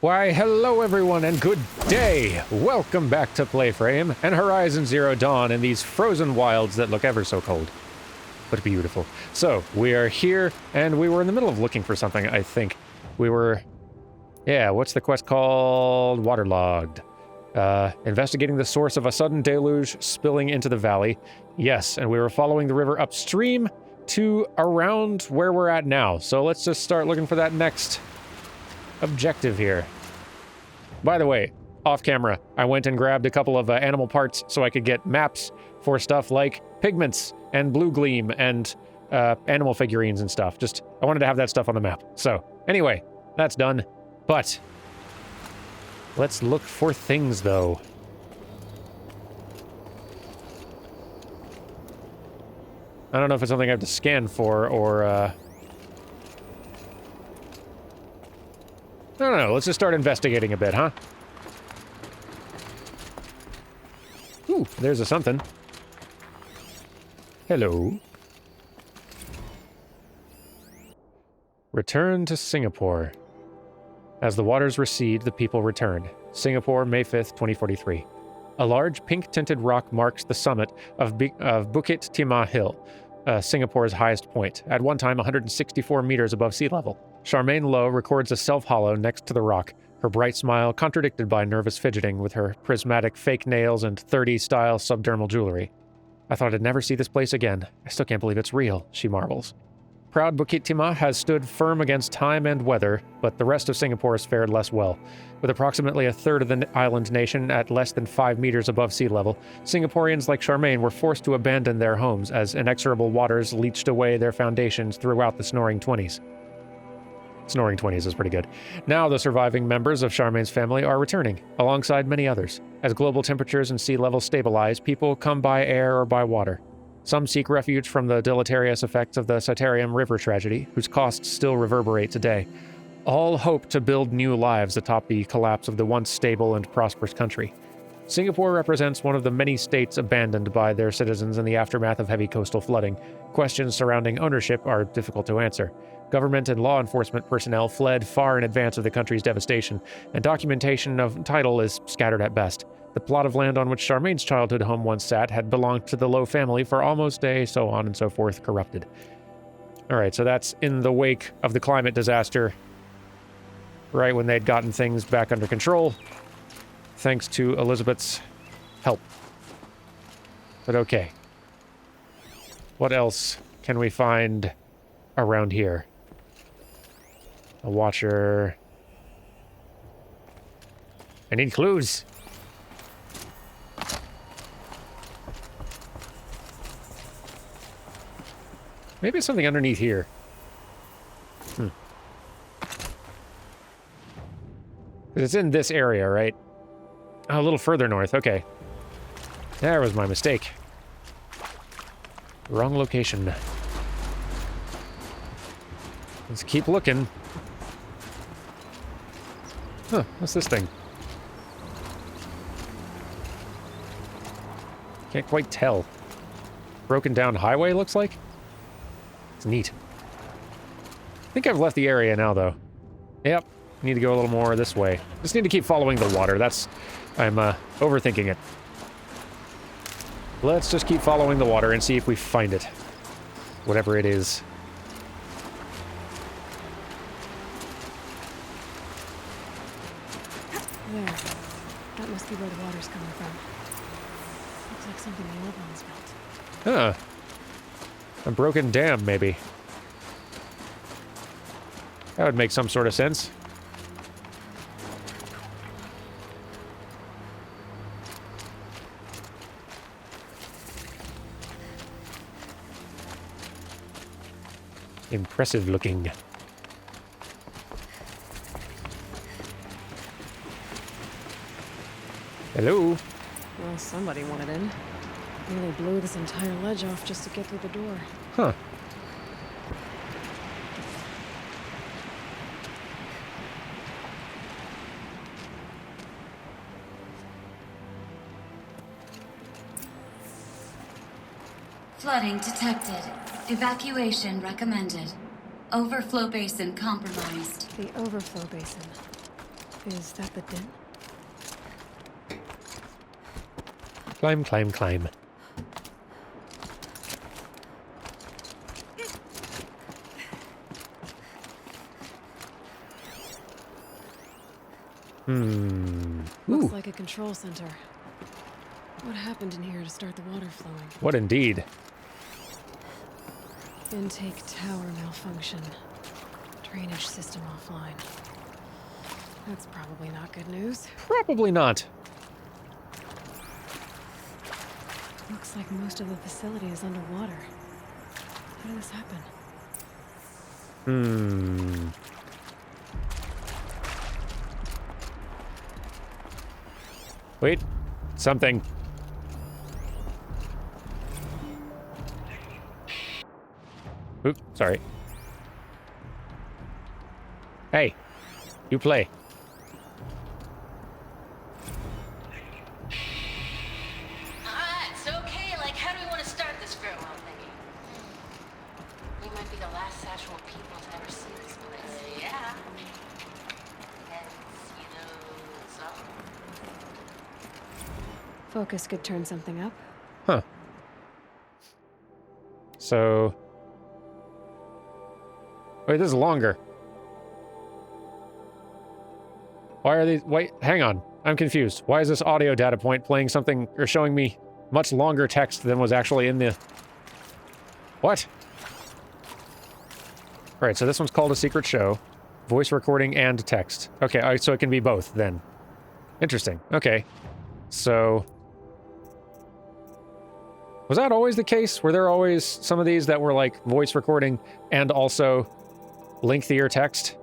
Why, hello everyone and good day! Welcome back to PlayFrame and Horizon Zero Dawn in these frozen wilds that look ever so cold. But beautiful. So, we are here, and we were in the middle of looking for something, I think. We were... Yeah, what's the quest called? Waterlogged. Investigating the source of a sudden deluge spilling into the valley. Yes, and we were following the river upstream to around where we're at now. So let's just start looking for that next objective here. By the way, off camera, I went and grabbed a couple of animal parts so I could get maps for stuff like pigments and blue gleam and animal figurines and stuff. Just, I wanted to have that stuff on the map. So, anyway, that's done. But, let's look for things, though. I don't know if it's something I have to scan for, or, I don't know, let's just start investigating a bit, huh? Ooh, there's a something. Hello. Return to Singapore. As the waters recede, the people return. Singapore, May 5th, 2043. A large pink-tinted rock marks the summit of Bukit Timah Hill, Singapore's highest point, at one time 164 meters above sea level. Charmaine Lowe records a self-hollow next to the rock, her bright smile contradicted by nervous fidgeting with her prismatic fake nails and 30s-style subdermal jewelry. I thought I'd never see this place again. I still can't believe it's real, she marvels. Proud Bukit Timah has stood firm against time and weather, but the rest of Singapore has fared less well. With approximately a third of the island nation at less than 5 meters above sea level, Singaporeans like Charmaine were forced to abandon their homes as inexorable waters leached away their foundations throughout the Snoring 20s. Snoring 20s is pretty good. Now the surviving members of Charmaine's family are returning, alongside many others. As global temperatures and sea levels stabilize, people come by air or by water. Some seek refuge from the deleterious effects of the Citarium River tragedy, whose costs still reverberate today. All hope to build new lives atop the collapse of the once stable and prosperous country. Singapore represents one of the many states abandoned by their citizens in the aftermath of heavy coastal flooding. Questions surrounding ownership are difficult to answer. Government and law enforcement personnel fled far in advance of the country's devastation, and documentation of title is scattered at best. The plot of land on which Charmaine's childhood home once sat had belonged to the Lowe family for almost a so on and so forth corrupted. Alright, so that's in the wake of the climate disaster, right when they'd gotten things back under control, thanks to Elizabeth's help. But okay. What else can we find around here? A watcher. I need clues. Maybe it's something underneath here. It's in this area, right? Oh, a little further north, okay. There was my mistake. Wrong location. Let's keep looking. Huh, what's this thing? Can't quite tell. Broken down highway, looks like? It's neat. I think I've left the area now, though. Yep, need to go a little more this way. Just need to keep following the water. I'm overthinking it. Let's just keep following the water and see if we find it. Whatever it is. There. That must be where the water's coming from. Looks like something the old ones built. Huh. A broken dam, maybe. That would make some sort of sense. Impressive looking. Hello? Well, somebody wanted in. Nearly blew this entire ledge off just to get through the door. Huh. Flooding detected. Evacuation recommended. Overflow basin compromised. The overflow basin. Is that the den? Climb, climb, climb. Looks Ooh, like a control center. What happened in here to start the water flowing? what indeed. Intake tower malfunction. Drainage system offline. That's probably not good news. Probably not. Looks like most of the facility is underwater. How did this happen? Wait. Something. Oop, sorry. Hey, you play. It's okay. Like, how do we want to start this girl? I'm thinking. We might be the last actual people to ever see this place. Yeah. And, so. Focus could turn something up. Huh. So... Wait, this is longer. Why are these... Wait, hang on. I'm confused. Why is this audio data point playing something or showing me much longer text than was actually in the... What? Alright, so this one's called A Secret Show. Voice recording and text. Okay, all right, so it can be both then. Interesting. Okay. So... Was that always the case? Were there always some of these that were like voice recording and also lengthier text?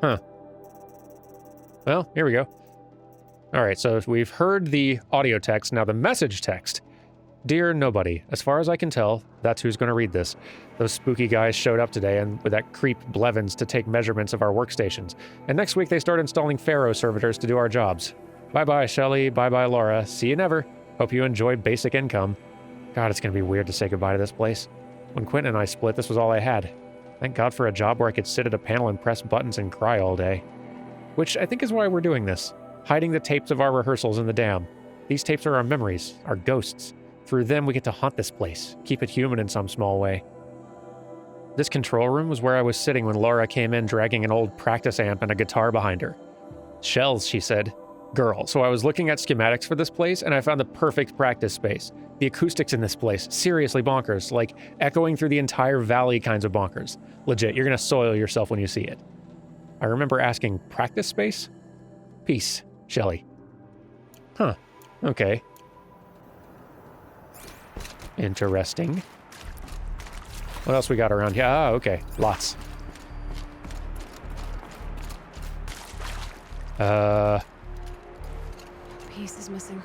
Huh. Well, here we go. All right, so we've heard the audio text. Now the message text. Dear nobody, as far as I can tell, that's who's going to read this. Those spooky guys showed up today and with that creep Blevins to take measurements of our workstations. And next week they start installing Pharaoh servitors to do our jobs. Bye-bye, Shelly. Bye-bye, Laura. See you never. Hope you enjoy basic income. God, it's going to be weird to say goodbye to this place. When Quentin and I split, this was all I had. Thank God for a job where I could sit at a panel and press buttons and cry all day. Which I think is why we're doing this. Hiding the tapes of our rehearsals in the dam. These tapes are our memories, our ghosts. Through them, we get to haunt this place, keep it human in some small way. This control room was where I was sitting when Laura came in dragging an old practice amp and a guitar behind her. Shells, she said. Girl. So I was looking at schematics for this place and I found the perfect practice space. The acoustics in this place, seriously bonkers, like echoing through the entire valley kinds of bonkers. Legit, you're gonna soil yourself when you see it. I remember asking, practice space? Peace, Shelly. Huh, okay. Interesting. What else we got around here? Ah, okay, lots. Piece is missing.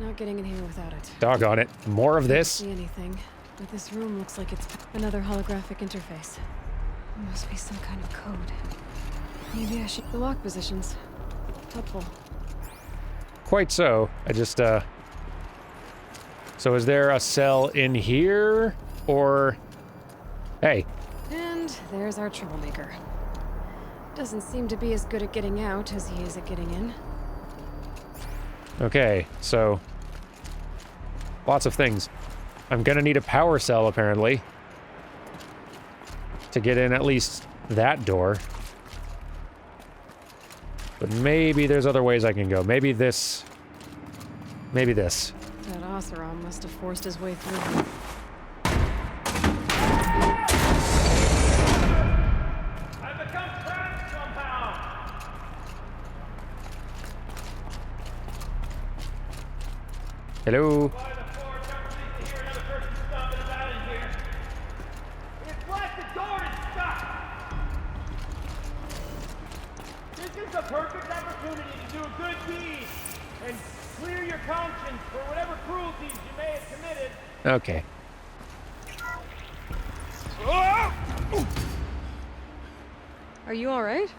Not getting in here without it. Doggone it. More of Can't this? see anything, but this room looks like it's another holographic interface. There must be some kind of code. Maybe I should... The lock positions. Helpful. Quite so. I just, So is there a cell in here? Or... Hey. And there's our troublemaker. Doesn't seem to be as good at getting out as he is at getting in. Okay, so... Lots of things. I'm gonna need a power cell, apparently. To get in at least that door. But maybe there's other ways I can go. Maybe this... Maybe this. That Oseram must have forced his way through. I've become trapped somehow! Hello? By the floor, never seem to hear another person stomping about in here. It's like the door is stuck! This is the perfect opportunity to do a good deed and clear your conscience for whatever cruelties you may have committed. Okay. Are you alright?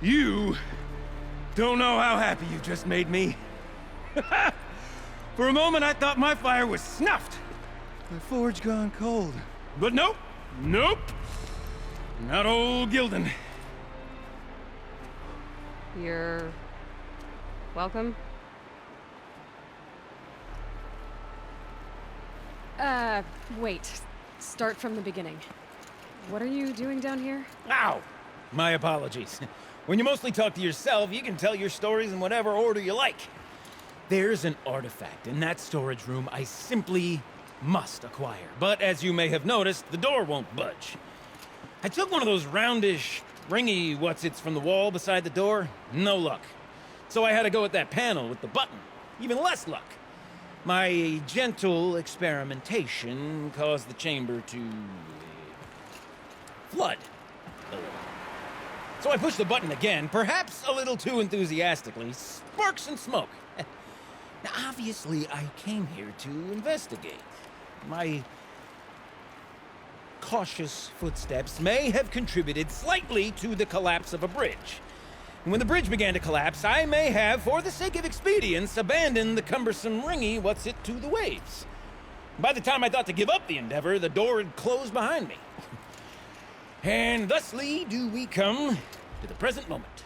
You don't know how happy you just made me. For a moment, I thought my fire was snuffed. My forge gone cold. But nope. Nope. Not old Gildan. You're... welcome? Wait. Start from the beginning. What are you doing down here? Ow! My apologies. When you mostly talk to yourself, you can tell your stories in whatever order you like. There's an artifact in that storage room I simply must acquire. But as you may have noticed, the door won't budge. I took one of those roundish, ringy what's-its from the wall beside the door. No luck. So I had to go with that panel with the button. Even less luck. My gentle experimentation caused the chamber to... flood. So I pushed the button again, perhaps a little too enthusiastically. Sparks and smoke. Now, obviously, I came here to investigate. My cautious footsteps may have contributed slightly to the collapse of a bridge. And when the bridge began to collapse, I may have, for the sake of expedience, abandoned the cumbersome ringy what's-it to the waves. By the time I thought to give up the endeavor, the door had closed behind me. And thusly do we come to the present moment.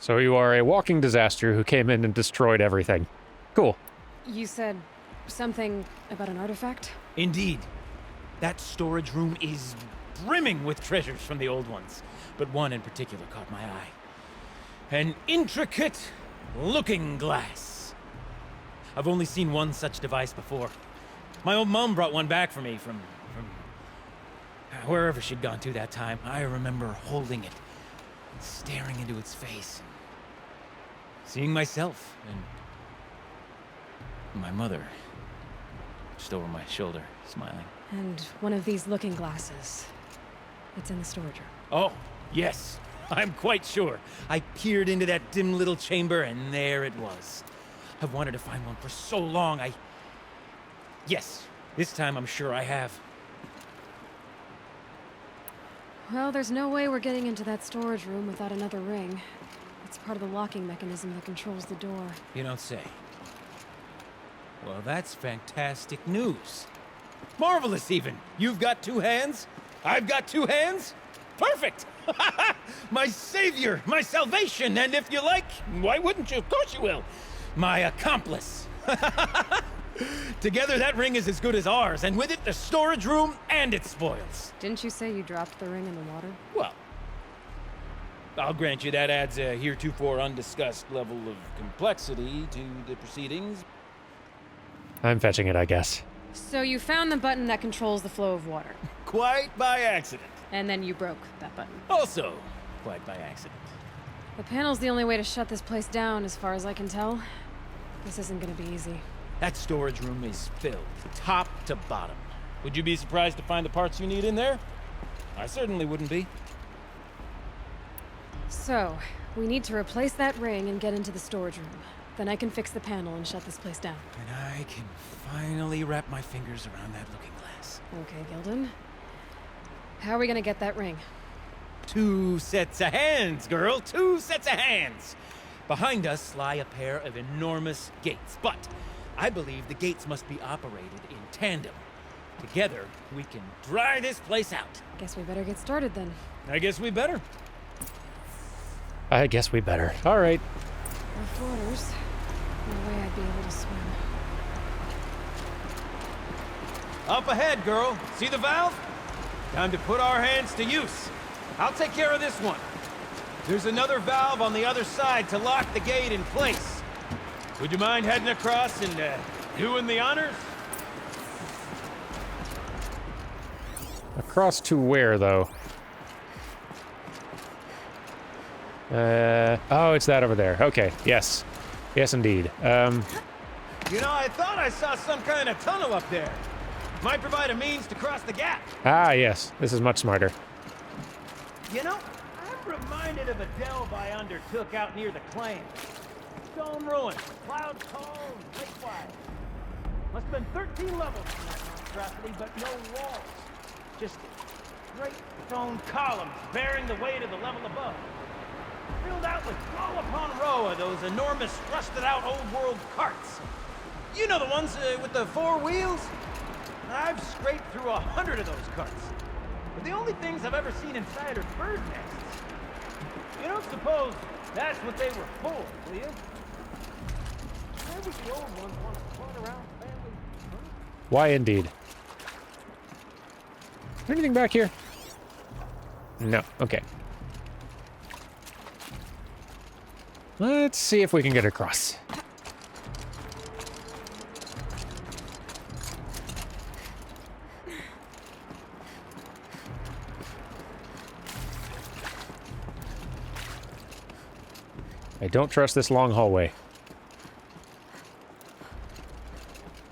So you are a walking disaster who came in and destroyed everything. Cool. You said something about an artifact? Indeed. That storage room is brimming with treasures from the old ones, but one in particular caught my eye. An intricate looking glass. I've only seen one such device before. My old mom brought one back for me from wherever she'd gone to that time. I remember holding it, staring into its face, seeing myself and my mother just over my shoulder, smiling. And one of these looking glasses. It's in the storage room. Oh, yes. I'm quite sure. I peered into that dim little chamber, and there it was. I've wanted to find one for so long, Yes, this time I'm sure I have. Well, there's no way we're getting into that storage room without another ring. It's part of the locking mechanism that controls the door. You don't say. Well, that's fantastic news. Marvelous, even. You've got two hands. I've got two hands. Perfect! My savior, my salvation, and if you like, why wouldn't you? Of course you will. My accomplice. Together, that ring is as good as ours, and with it, the storage room and its spoils. Didn't you say you dropped the ring in the water? Well, I'll grant you that adds a heretofore undiscussed level of complexity to the proceedings. I'm fetching it, I guess. So you found the button that controls the flow of water. Quite by accident. And then you broke that button. Also, quite by accident. The panel's the only way to shut this place down, as far as I can tell. This isn't gonna be easy. That storage room is filled, top to bottom. Would you be surprised to find the parts you need in there? I certainly wouldn't be. So, we need to replace that ring and get into the storage room. Then I can fix the panel and shut this place down. And I can finally wrap my fingers around that looking glass. Okay, Gildan. How are we gonna get that ring? 2 sets of hands, girl. 2 sets of hands. Behind us lie a pair of enormous gates, but I believe the gates must be operated in tandem. Together, we can dry this place out. Guess we better get started then. I guess we better. I guess we better. All right. Rough waters. No way I'd be able to swim. Up ahead, girl. See the valve? Time to put our hands to use. I'll take care of this one. There's another valve on the other side to lock the gate in place. Would you mind heading across and doing the honors? Across to where, though? Oh, it's that over there. Okay, yes. Yes, indeed. You know, I thought I saw some kind of tunnel up there. Might provide a means to cross the gap. Ah, yes. This is much smarter. You know, I'm reminded of a delve I undertook out near the claim. Stone ruins, cloud tall and lake wide. Must have been 13 levels in that monstrosity, but no walls. Just great stone columns bearing the weight of the level above. Filled out with row upon row of those enormous, rusted-out old-world carts. You know the ones with the 4 wheels? I've scraped through 100 of those carts. But the only things I've ever seen inside are bird nests. You don't suppose that's what they were for, do you? Where would the old ones want to flutter around family? Huh? Why indeed? Is there anything back here? No. Okay. Let's see if we can get across. I don't trust this long hallway.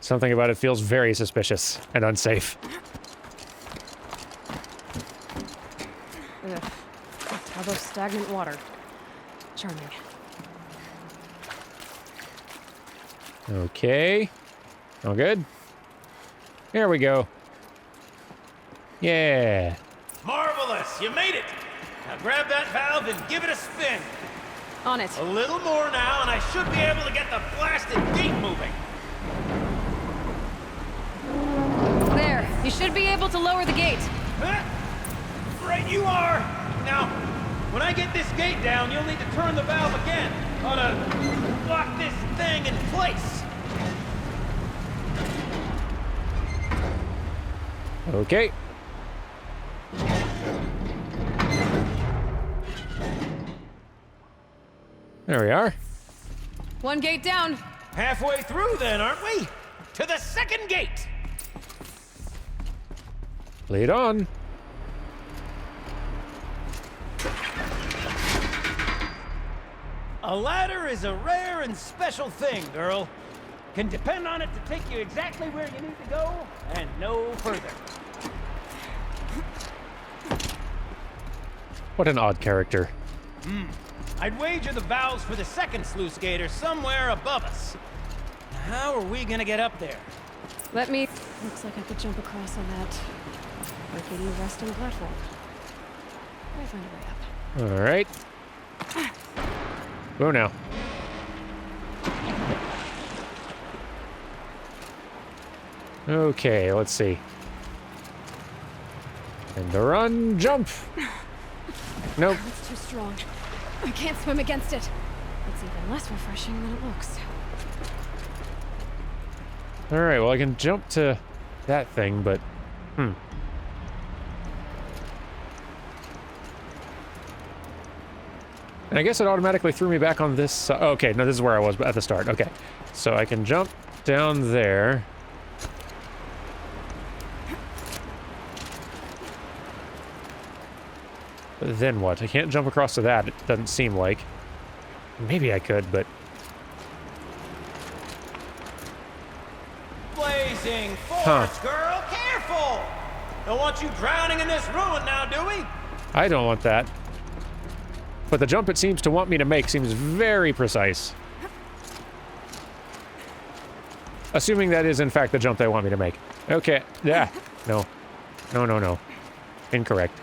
Something about it feels very suspicious and unsafe. Ugh. How about stagnant water? Charming. Okay. All good? There we go. Yeah. Marvelous! You made it! Now grab that valve and give it a spin. On it. A little more now, and I should be able to get the blasted gate moving. There. You should be able to lower the gate. Huh? Right you are! Now, when I get this gate down, you'll need to turn the valve again. Ought to lock this thing in place. Okay. There we are. One gate down. Halfway through then, aren't we? To the second gate! Lead on. A ladder is a rare and special thing, girl. Can depend on it to take you exactly where you need to go, and no further. What an odd character. I'd wager the valves for the second sluice gate are somewhere above us. How are we gonna get up there? Let me... Looks like I could jump across on that rickety resting platform. I'll find a way up. All right. Go now. Okay, let's see. And the run, jump. Nope. It's too strong. I can't swim against it. It's even less refreshing than it looks. All right, well, I can jump to that thing, but And I guess it automatically threw me back on this. Okay, no, this is where I was at the start. Okay, so I can jump down there. But then what? I can't jump across to that, it doesn't seem like. Maybe I could, but... Blazing forts, girl! Careful! Don't want you drowning in this ruin now, do we? I don't want that. But the jump it seems to want me to make seems very precise. Assuming that is, in fact, the jump they want me to make. Okay. Yeah. No. No, no, no. Incorrect.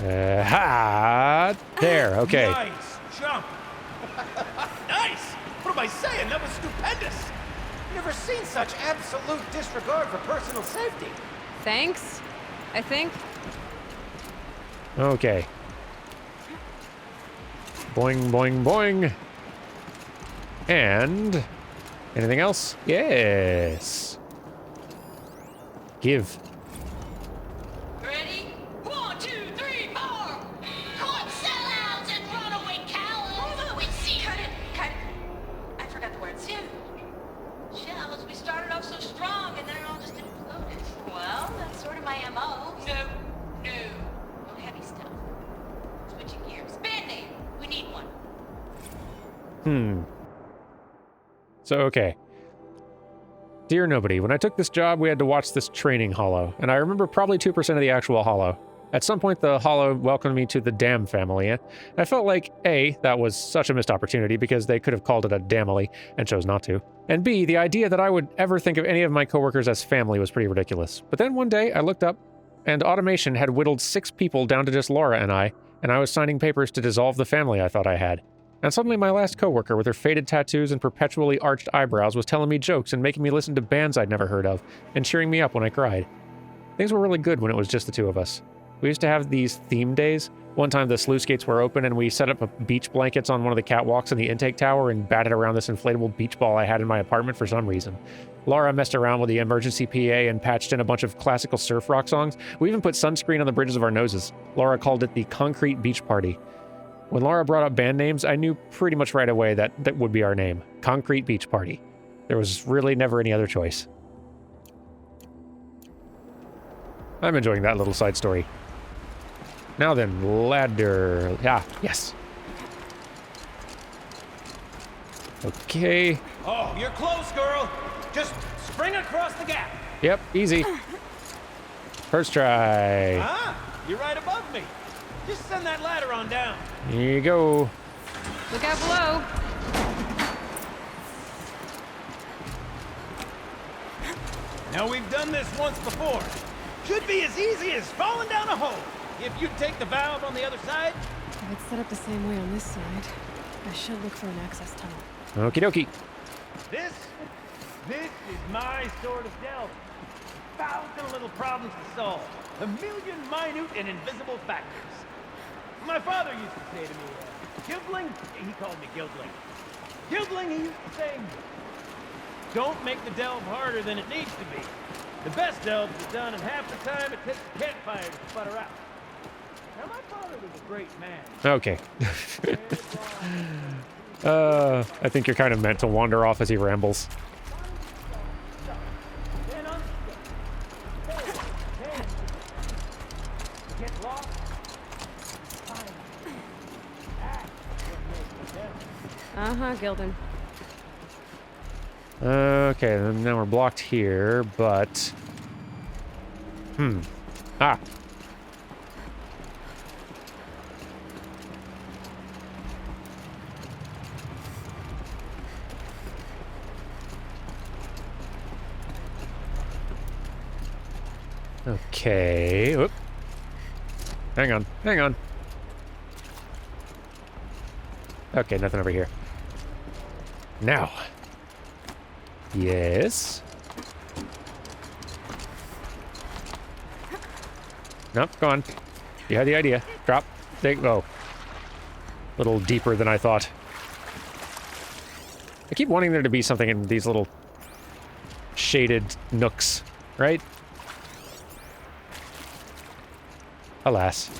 Ha! There. Okay. Nice jump. Nice! What am I saying? That was stupendous. Never seen such absolute disregard for personal safety. Thanks, I think. Okay. Boing, boing, boing. And... anything else? Yes. Give. Ready? 1, 2, 3, 4! Caught sellouts and runaway cowards! We see. Cut it. I forgot the words. Shells, we started off so strong and then it all just imploded. Well, that's sort of my MO. No. No heavy stuff. Switching gears. Band-Aid. We need one. So, okay. Dear Nobody, when I took this job, we had to watch this training holo, and I remember probably 2% of the actual holo. At some point, the holo welcomed me to the Dam family, and I felt like, A, that was such a missed opportunity because they could have called it a Damily and chose not to, and B, the idea that I would ever think of any of my coworkers as family was pretty ridiculous. But then one day, I looked up, and automation had whittled 6 people down to just Laura and I was signing papers to dissolve the family I thought I had. And suddenly my last coworker with her faded tattoos and perpetually arched eyebrows was telling me jokes and making me listen to bands I'd never heard of, and cheering me up when I cried. Things were really good when it was just the two of us. We used to have these theme days. One time the sluice gates were open and we set up beach blankets on one of the catwalks in the intake tower and batted around this inflatable beach ball I had in my apartment for some reason. Laura messed around with the emergency PA and patched in a bunch of classical surf rock songs. We even put sunscreen on the bridges of our noses. Laura called it the Concrete Beach Party. When Laura brought up band names, I knew pretty much right away that would be our name. Concrete Beach Party. There was really never any other choice. I'm enjoying that little side story. Now then, ladder. Ah, yes. Okay. Oh, you're close, girl. Just spring across the gap. Yep, easy. First try. Ah, you're right above me. Just send that ladder on down. Here you go. Look out below. Now, we've done this once before. Should be as easy as falling down a hole. If you'd take the valve on the other side. If it's set up the same way on this side, I should look for an access tunnel. Okie dokie. This is my sort of delve. Thousand little problems to solve. A million minute and invisible factors. My father used to say to me, Gildling, he called me Gildling. Gildling, he used to say, don't make the delve harder than it needs to be. The best delves are done in half the time it takes a campfire to sputter out. Now, my father was a great man. Okay. I think you're kind of meant to wander off as he rambles. Uh-huh, Gildan. Okay, then now we're blocked here, but... Ah. Okay. Whoop. Hang on. Hang on. Okay, nothing over here. Now. Yes. Nope, go on. You had the idea. Drop. There you go. A little deeper than I thought. I keep wanting there to be something in these little shaded nooks, right? Alas.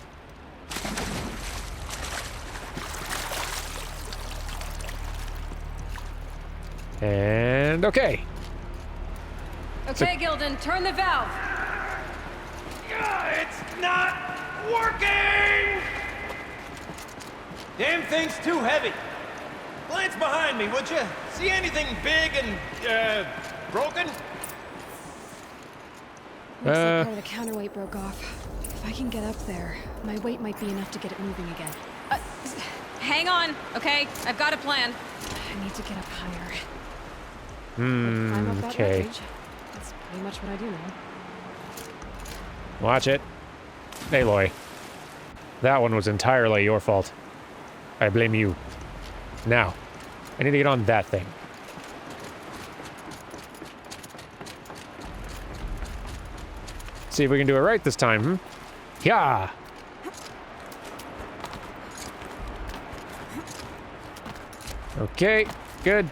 And okay. Okay, Gildan, turn the valve. It's not working! Damn thing's too heavy. Glance behind me, would you? See anything big and, broken? Looks like part of the counterweight broke off. If I can get up there, my weight might be enough to get it moving again. Hang on, okay? I've got a plan. I need to get up higher. Climb up that Okay. ledge. That's pretty much what I do now. Watch it. Aloy. That one was entirely your fault. I blame you. Now, I need to get on that thing. See if we can do it right this time, hmm? Yeah! Okay, good.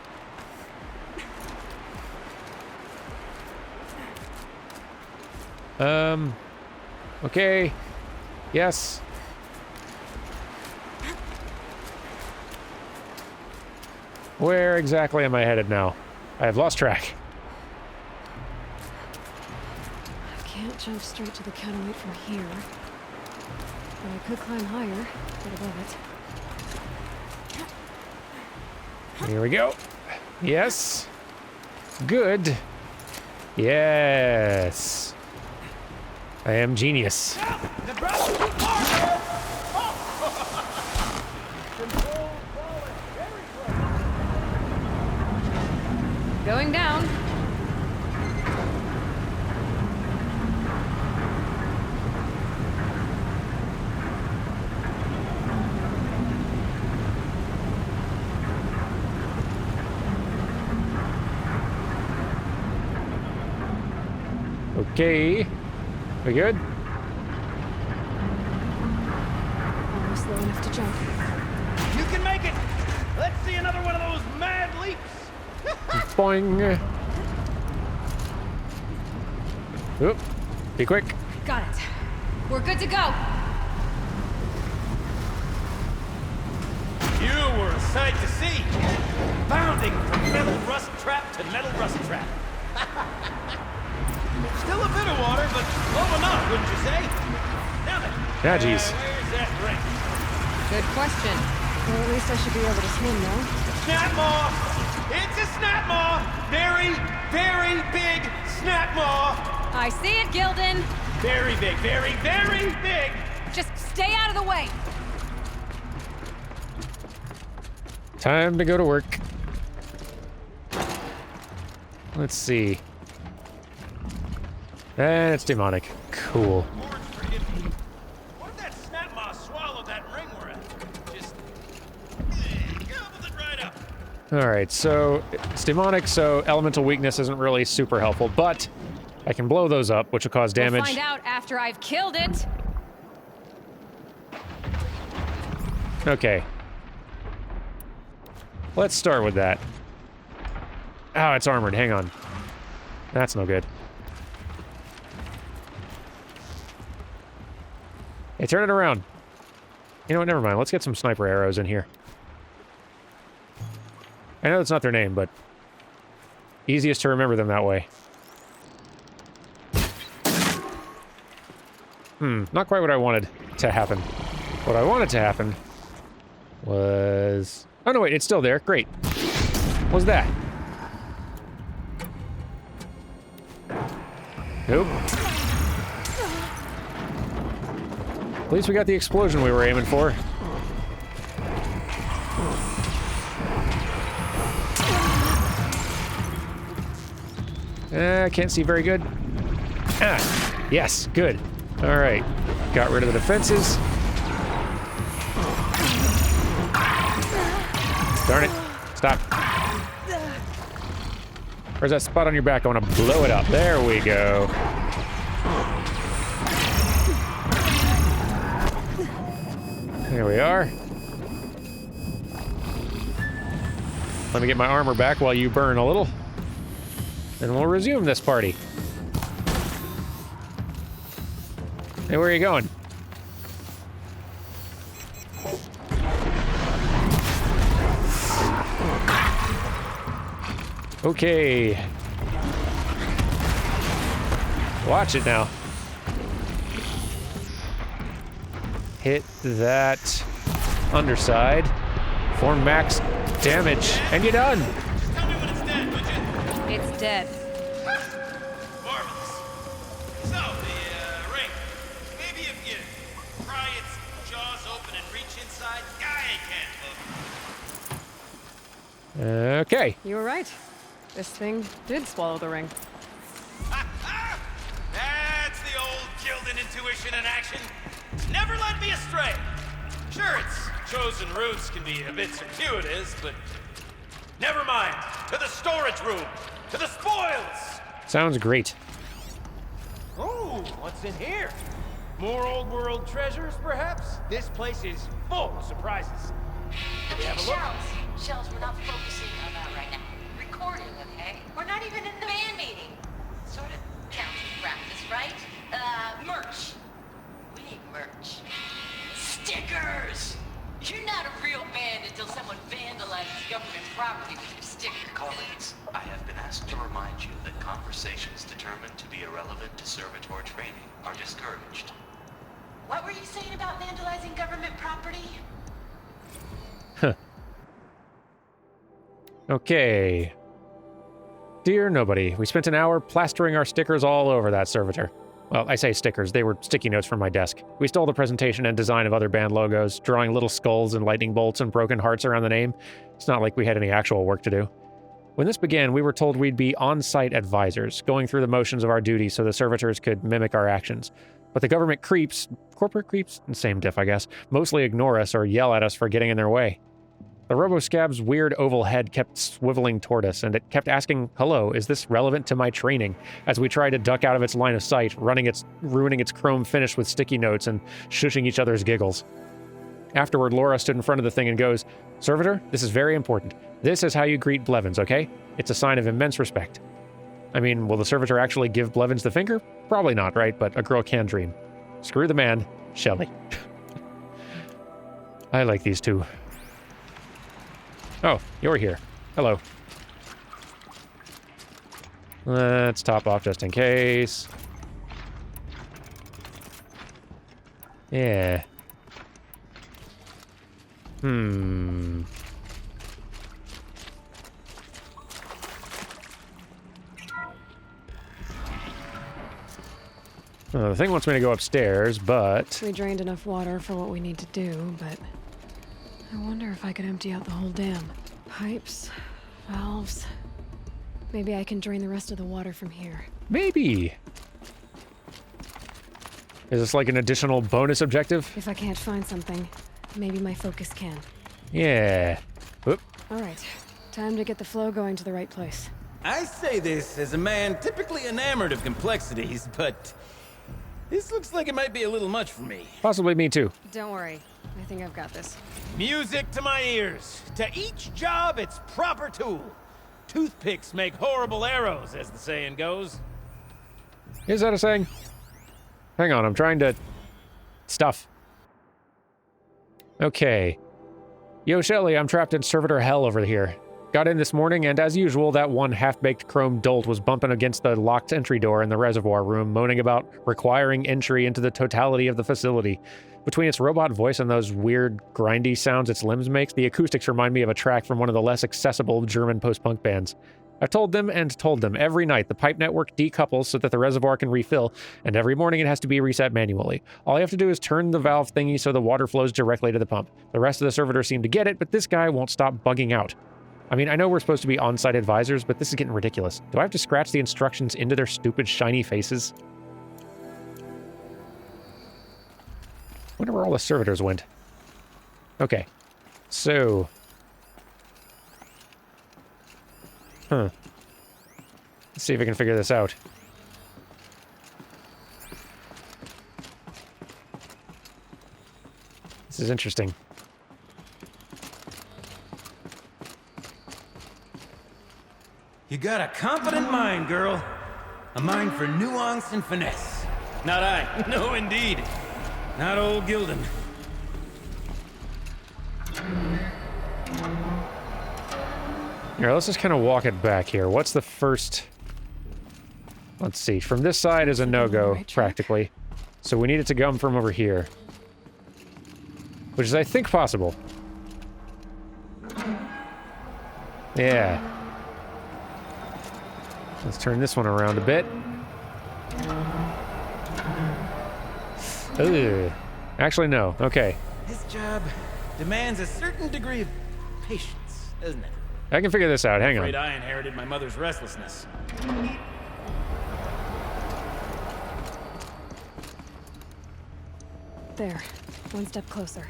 Okay. Yes. Where exactly am I headed now? I have lost track. I can't jump straight to the counterweight from here. But I could climb higher, get above it. Here we go. Yes. Good. Yes. I am genius. The drop too far! Control forward, very close. Going down. Okay. We good? Almost low enough to jump. You can make it! Let's see another one of those mad leaps! Boing. Oop. Be quick. Got it. We're good to go. You were a sight to see. Bounding from metal rust trap to metal rust trap. Still a bit of water, but low enough, wouldn't you say? Now then. Yeah, geez. Where's that ring? Good question. Well, at least I should be able to swim now. Snap maw! It's a snap maw! Very, very big snap maw! I see it, Gildan. Very big, very, very big! Just stay out of the way. Time to go to work. Let's see. And it's demonic. Cool. Lord forgive me. What if that snap maw swallowed that ring we're after? Just gobbled it right up. Alright, so it's demonic, so elemental weakness isn't really super helpful, but I can blow those up, which will cause damage. We'll find out after I've killed it. Okay. Let's start with that. Oh, it's armored. Hang on. That's no good. Hey, turn it around. You know what? Never mind. Let's get some sniper arrows in here. I know that's not their name, but easiest to remember them that way. Not quite what I wanted to happen. What I wanted to happen was... Oh, no, wait, it's still there. Great. What was that? Nope. At least we got the explosion we were aiming for. I can't see very good. Ah, yes, good. All right, got rid of the defenses. Darn it, stop. Where's that spot on your back? I want to blow it up. There we go. There we are. Let me get my armor back while you burn a little. Then we'll resume this party. Hey, where are you going? Okay. Watch it now. Hit that underside for max damage, and you're done. Just tell me when it's dead, would you? It's dead. Marvelous. So, the ring. Maybe if you pry its jaws open and reach inside, guy can't move. Okay. You were right. This thing did swallow the ring. That's the old Gildan intuition in action. Never led me astray. Sure, its chosen routes can be a bit circuitous, but never mind. To the storage room. To the spoils. Sounds great. Oh, what's in here? More old world treasures, perhaps? This place is full of surprises. Can we have a look? Shells, we're not focusing on that right now. Recording, okay? We're not even in the band meeting. Sort of counts as practice, right? Merch. We need merch. Stickers! You're not a real band until someone vandalizes government property with your sticker. Colleagues, I have been asked to remind you that conversations determined to be irrelevant to servitor training are discouraged. What were you saying about vandalizing government property? Okay. Dear nobody, we spent an hour plastering our stickers all over that servitor. Well, I say stickers, they were sticky notes from my desk. We stole the presentation and design of other band logos, drawing little skulls and lightning bolts and broken hearts around the name. It's not like we had any actual work to do. When this began, we were told we'd be on-site advisors, going through the motions of our duties so the servitors could mimic our actions. But the government creeps, corporate creeps, same diff I guess, mostly ignore us or yell at us for getting in their way. The robo-scab's weird oval head kept swiveling toward us, and it kept asking, "Hello, is this relevant to my training?" as we tried to duck out of its line of sight, ruining its chrome finish with sticky notes and shushing each other's giggles. Afterward, Laura stood in front of the thing and goes, "Servitor, this is very important. This is how you greet Blevins, okay? It's a sign of immense respect." I mean, will the servitor actually give Blevins the finger? Probably not, right? But a girl can dream. Screw the man, Shelley. I like these two. Oh, you're here. Hello. Let's top off just in case. Yeah. The thing wants me to go upstairs, but... We drained enough water for what we need to do, but... I wonder if I could empty out the whole dam. Pipes, valves... Maybe I can drain the rest of the water from here. Maybe. Is this like an additional bonus objective? If I can't find something, maybe my focus can. Yeah. Oop. Alright, time to get the flow going to the right place. I say this as a man typically enamored of complexities, but this looks like it might be a little much for me. Possibly me too. Don't worry, I think I've got this. Music to my ears. To each job, its proper tool. Toothpicks make horrible arrows, as the saying goes. Is that a saying? Hang on, I'm trying to... Stuff. Okay. Yo, Shelley, I'm trapped in servitor hell over here. Got in this morning, and as usual, that one half-baked chrome dolt was bumping against the locked entry door in the reservoir room, moaning about requiring entry into the totality of the facility. Between its robot voice and those weird, grindy sounds its limbs makes, the acoustics remind me of a track from one of the less accessible German post-punk bands. I've told them every night the pipe network decouples so that the reservoir can refill, and every morning it has to be reset manually. All you have to do is turn the valve thingy so the water flows directly to the pump. The rest of the servitors seem to get it, but this guy won't stop bugging out. I mean, I know we're supposed to be on-site advisors, but this is getting ridiculous. Do I have to scratch the instructions into their stupid, shiny faces? Wonder where all the servitors went. Okay. So... Let's see if I can figure this out. This is interesting. You got a confident mind, girl. A mind for nuance and finesse. Not I. No, indeed. Not old Gildan. Here, let's just kind of walk it back here. What's the first... Let's see. From this side is a no-go, practically. So we need it to come from over here. Which is, I think, possible. Yeah. Let's turn this one around a bit. Ugh. Actually, no. Okay. This job demands a certain degree of patience, doesn't it? I can figure this out. Hang on. Afraid I inherited my mother's restlessness. There. One step closer.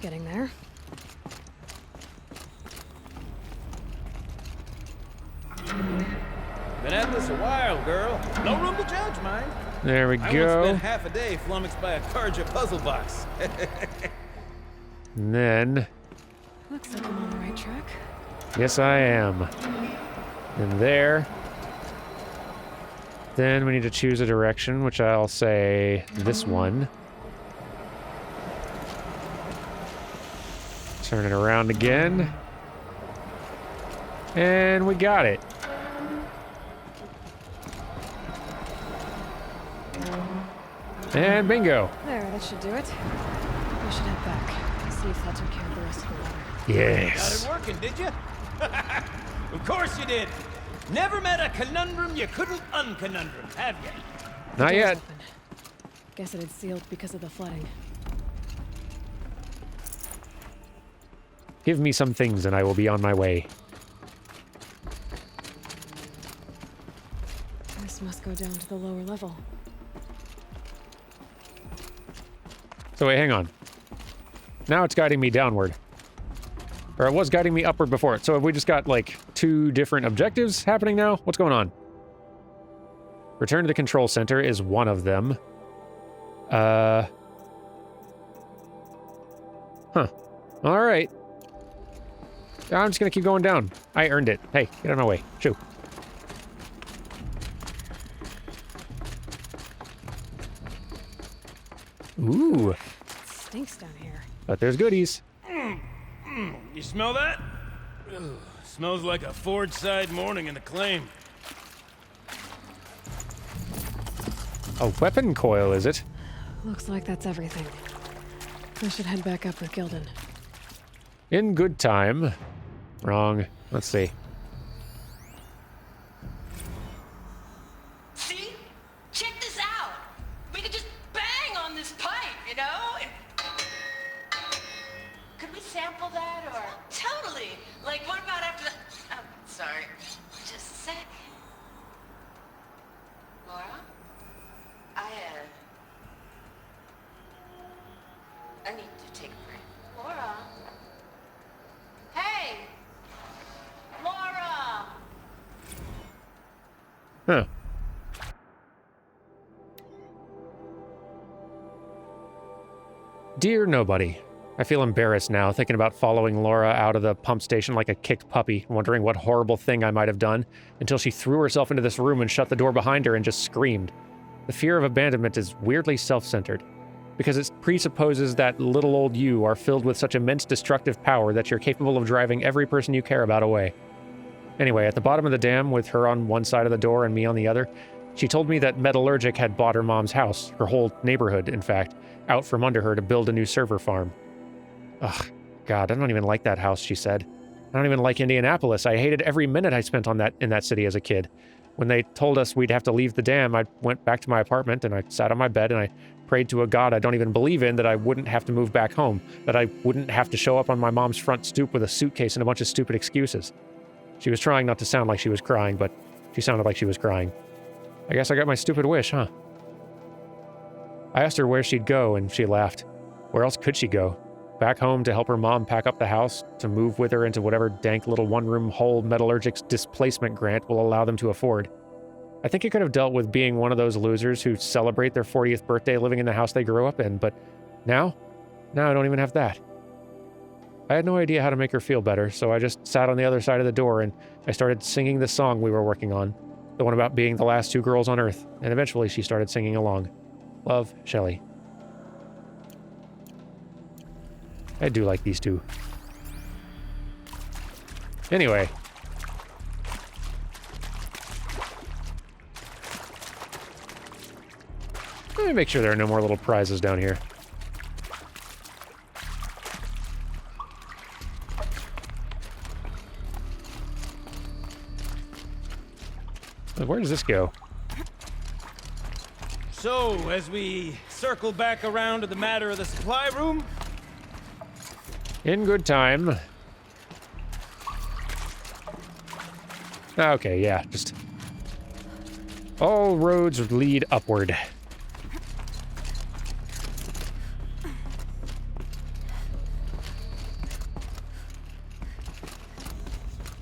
Getting there. Been at this a while, girl. No room to judge, mind. There we I go. once spent half a day flummoxed by a Karja puzzle box. And then... Looks like I'm on the right track. Yes, I am. And there. Then we need to choose a direction, which I'll say this one. Turn it around again. And we got it. And bingo. There, that should do it. We should head back. See if that took care of the rest of the water. Yes. Got it working, did you? Of course you did. Never met a conundrum you couldn't unconundrum, have you? Not Door's yet. open. Guess it had sealed because of the flooding. Give me some things and I will be on my way. This must go down to the lower level. So wait, hang on. Now it's guiding me downward. Or it was guiding me upward before it. So have we just got, like, 2 different objectives happening now? What's going on? Return to the control center is one of them. Huh. Alright. I'm just gonna keep going down. I earned it. Hey, get out of my way. Shoo. Ooh. It stinks down here. But there's goodies. You smell that? Ugh, smells like a Ford-side morning in the claim. A weapon coil, is it? Looks like that's everything. I should head back up with Gildan. In good time. Wrong. Let's see. See? Check this out. We could just bang on this pipe, you know? And... Could we sample that or... Totally. Like, what about after the... Oh, sorry. Just a sec. Laura? I need to take a break. Laura? Hey! Laura! Huh. Dear nobody, I feel embarrassed now thinking about following Laura out of the pump station like a kicked puppy, wondering what horrible thing I might have done, until she threw herself into this room and shut the door behind her and just screamed. The fear of abandonment is weirdly self-centered, because it presupposes that little old you are filled with such immense destructive power that you're capable of driving every person you care about away. Anyway, at the bottom of the dam, with her on one side of the door and me on the other, she told me that Metallurgic had bought her mom's house, her whole neighborhood, in fact, out from under her to build a new server farm. Ugh, God, I don't even like that house, she said. I don't even like Indianapolis. I hated every minute I spent in that city as a kid. When they told us we'd have to leave the dam, I went back to my apartment and I sat on my bed and I prayed to a God I don't even believe in that I wouldn't have to move back home, that I wouldn't have to show up on my mom's front stoop with a suitcase and a bunch of stupid excuses. She was trying not to sound like she was crying, but she sounded like she was crying. I guess I got my stupid wish, huh? I asked her where she'd go, and she laughed. Where else could she go? Back home to help her mom pack up the house, to move with her into whatever dank little one-room hole Metallurgic's displacement grant will allow them to afford. I think it could have dealt with being one of those losers who celebrate their 40th birthday living in the house they grew up in, but now I don't even have that. I had no idea how to make her feel better, so I just sat on the other side of the door and I started singing the song we were working on, the one about being the last 2 girls on Earth, and eventually she started singing along. Love, Shelley. I do like these two. Anyway. Let me make sure there are no more little prizes down here. Where does this go? So, as we circle back around to the matter of the supply room... In good time. Okay, yeah, just... all roads lead upward.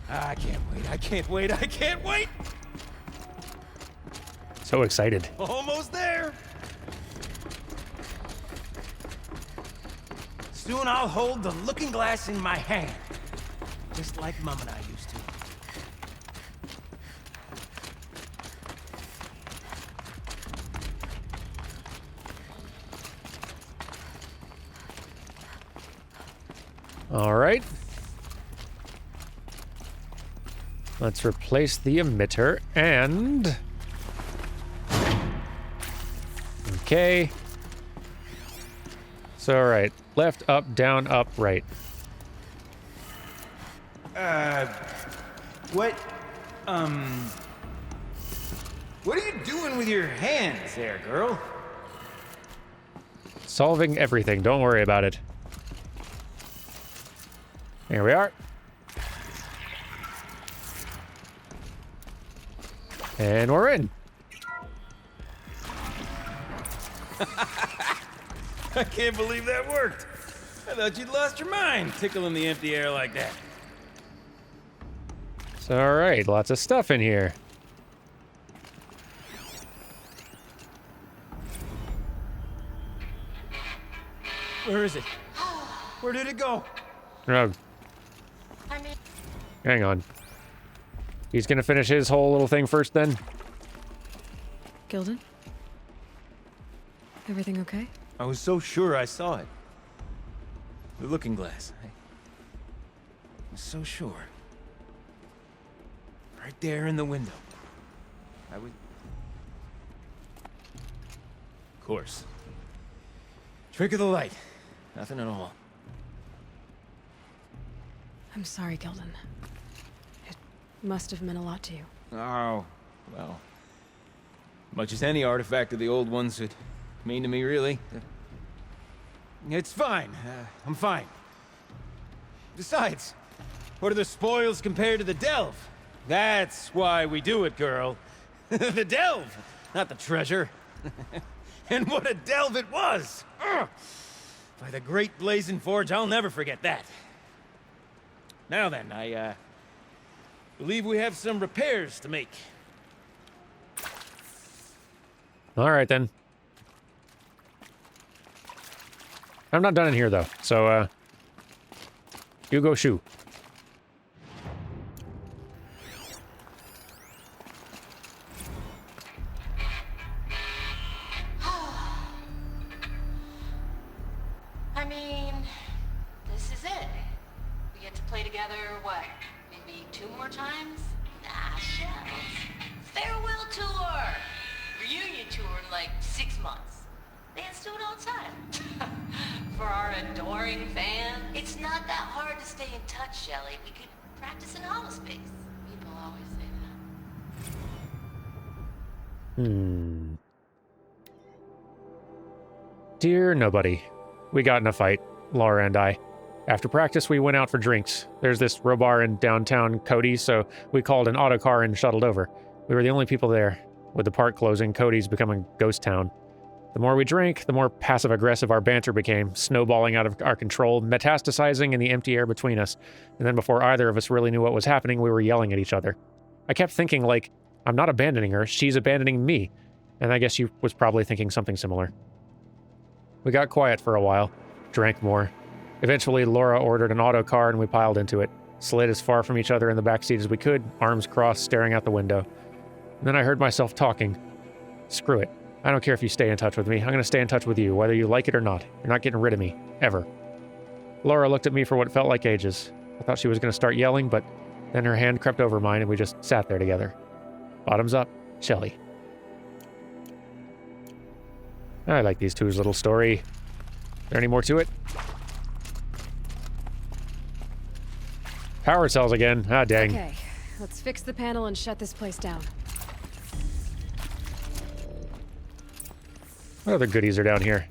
I can't wait, I can't wait, I can't wait! So excited. Almost there! Soon I'll hold the looking glass in my hand. Just like Mom and I used to. All right. Let's replace the emitter and... Okay. So, all right. Left, up, down, up, right. What are you doing with your hands there, girl? Solving everything. Don't worry about it. Here we are. And we're in. I can't believe that worked. I thought you'd lost your mind, tickling the empty air like that. It's all right, lots of stuff in here. Where is it? Where did it go? Oh, I mean, hang on. He's gonna finish his whole little thing first then? Gilden? Everything okay? I was so sure I saw it. The looking glass. I was so sure. Right there in the window. I was... Of course. Trick of the light. Nothing at all. I'm sorry, Gilden. It must have meant a lot to you. Oh, well. Much as any artifact of the old ones would mean to me, really. It's fine. I'm fine. Besides, what are the spoils compared to the delve? That's why we do it, girl. The delve, not the treasure. And what a delve it was! Ugh. By the great blazing forge, I'll never forget that. Now then, I believe we have some repairs to make. All right then. I'm not done in here though, so you go shoot. I mean, this is it. We get to play together, what, maybe 2 more times? Nah, shells. Farewell tour! Reunion tour in like 6 months. Fans do it all the time. For our adoring fans, it's not that hard to stay in touch, Shelly. We could practice in holospace. People always say that. Dear nobody. We got in a fight, Laura and I. After practice, we went out for drinks. There's this row bar in downtown Cody, so we called an autocar and shuttled over. We were the only people there. With the park closing, Cody's becoming ghost town. The more we drank, the more passive-aggressive our banter became, snowballing out of our control, metastasizing in the empty air between us. And then before either of us really knew what was happening, we were yelling at each other. I kept thinking, like, I'm not abandoning her, she's abandoning me. And I guess she was probably thinking something similar. We got quiet for a while, drank more. Eventually, Laura ordered an autocar and we piled into it, slid as far from each other in the backseat as we could, arms crossed, staring out the window. And then I heard myself talking. Screw it. I don't care if you stay in touch with me. I'm going to stay in touch with you, whether you like it or not. You're not getting rid of me. Ever. Laura looked at me for what felt like ages. I thought she was going to start yelling, but then her hand crept over mine and we just sat there together. Bottoms up, Shelly. I like these two's little story. Is there any more to it? Power cells again. Ah, dang. Okay, let's fix the panel and shut this place down. What other goodies are down here?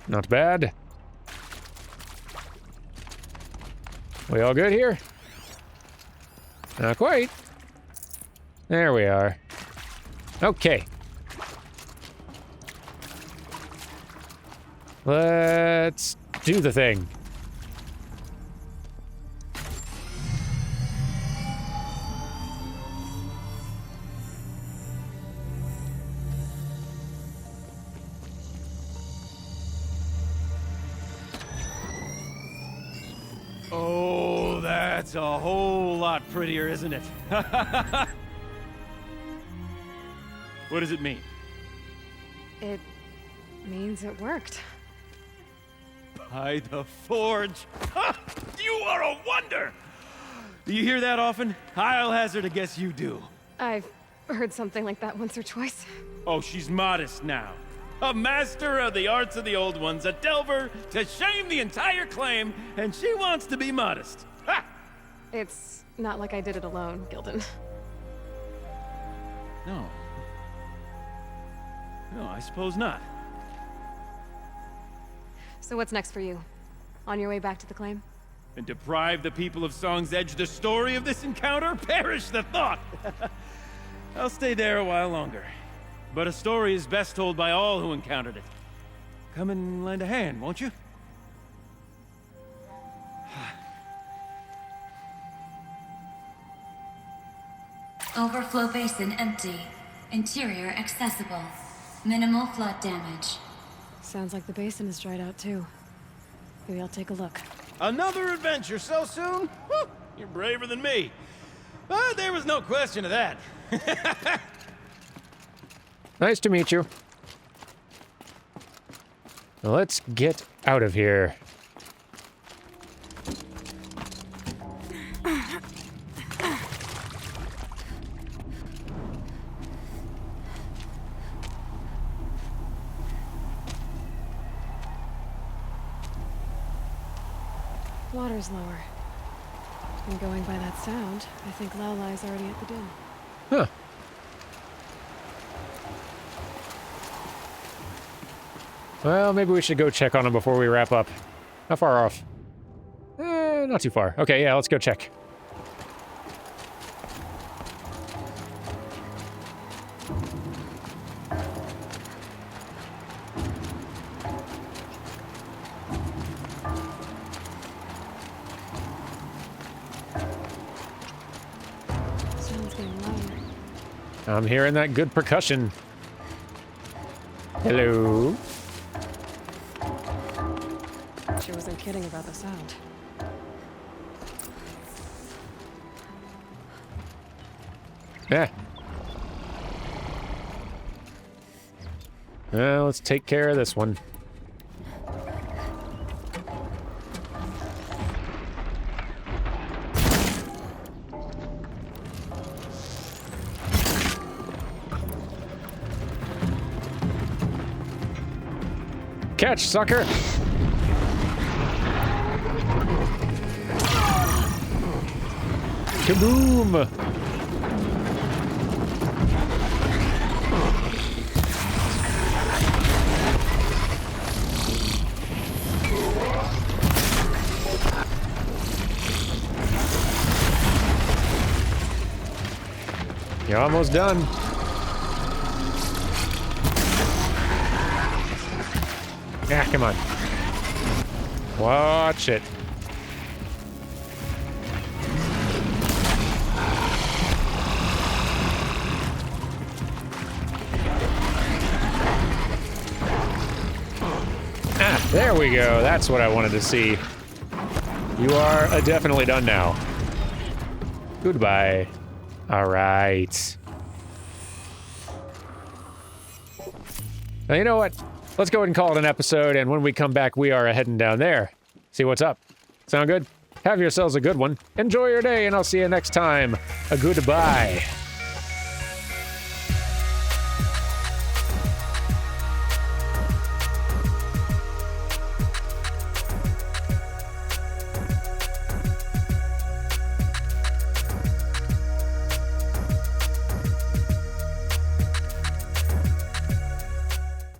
Not bad. We all good here? Not quite. There we are. Okay. Let's do the thing. Oh, that's a whole lot prettier, isn't it? What does it mean? It means it worked. By the forge. Ha! You are a wonder! Do you hear that often? I'll hazard a guess you do. I've heard something like that once or twice. Oh, she's modest now. A master of the arts of the old ones, a delver to shame the entire claim, and she wants to be modest. Ha! It's not like I did it alone, Gilden. No. No, I suppose not. So what's next for you? On your way back to the claim? And deprive the people of Song's Edge the story of this encounter? Perish the thought! I'll stay there a while longer. But a story is best told by all who encountered it. Come and lend a hand, won't you? Overflow basin empty. Interior accessible. Minimal flood damage. Sounds like the basin is dried out too. Maybe I'll take a look. Another adventure so soon? Whew, you're braver than me. But there was no question of that. Nice to meet you. Now let's get out of here. Water's lower. And going by that sound, I think Laolai's already at the den. Huh. Well, maybe we should go check on him before we wrap up. How far off? Not too far. Okay, yeah, let's go check. Sounds getting louder. I'm hearing that good percussion. Hello. She wasn't kidding about the sound. Yeah. Well, let's take care of this one. Catch, sucker! Kaboom! You're almost done. Yeah, come on. Watch it. Ah, there we go. That's what I wanted to see. You are definitely done now. Goodbye. All right. Now, you know what? Let's go ahead and call it an episode, and when we come back, we are heading down there. See what's up. Sound good? Have yourselves a good one. Enjoy your day, and I'll see you next time. A goodbye.